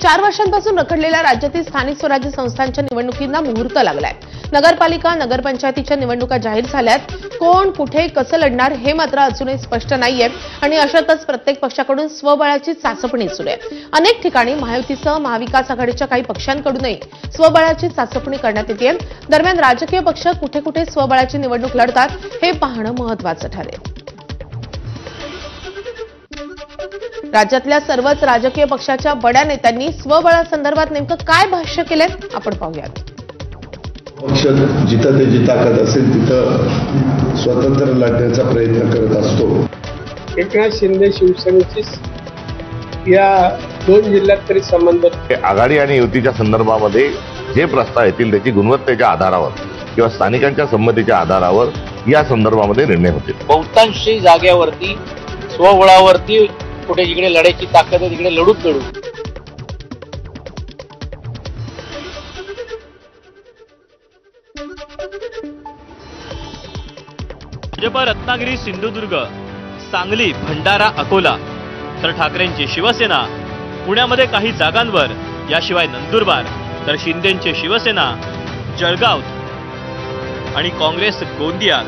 4 वर्षांपासून रखडलेल्या राज्यातील स्थानिक स्वराज्य संस्थांच्या निवडणुकींना मुहूर्त लागलाय। नगरपालिका, नगरपंचायतीच्या निवडणुका जाहीर झाल्यात। कोण, कुठे, कसं लढणार हे मात्र अजूनही स्पष्ट नाहीये आणि अशातच प्रत्येक पक्षाकडून स्वबळाची चाचपणी सुरू आहे। अनेक ठिकाणी महायुतीसह महाविकास आघाडीच्या काही पक्षांकडूनही स्वबळाची चाचपणी करण्यात येते। दरम्यान राजकीय पक्ष कुठे कुठे स्वबळाची निवडणूक लढतात हे पाहणं महत्त्वाचं ठरेल। राज्यातल्या सर्वच राजकीय पक्षाच्या बड्या नेत्यांनी स्वबळासंदर्भात नेमकं काय भाष्य केलंय आपण पाहूयात। पक्ष जिथं त्याची ताकद असेल तिथं स्वतंत्र लढण्याचा प्रयत्न करत असतो। एकनाथ शिंदे शिवसेनेची या 2 जिल्ह्यात तरी संबंध आघाडी आणि युतीच्या संदर्भामध्ये जे प्रस्ताव येतील त्याची गुणवत्तेच्या आधारावर किंवा स्थानिकांच्या संमतीच्या आधारावर या संदर्भामध्ये निर्णय होतील। बहुतांशी जागेवरती स्वबळावरती कुठे जिकडे लढायची ताकद आहे तिकडे लढू। भाजप रत्नागिरी, सिंधुदुर्ग, सांगली, भंडारा, अकोला तर ठाकरेंची शिवसेना, पुण्यामध्ये काही जागांवर, याशिवाय नंदुरबार तर शिंदेंची शिवसेना, जळगाव आणि काँग्रेस गोंदिया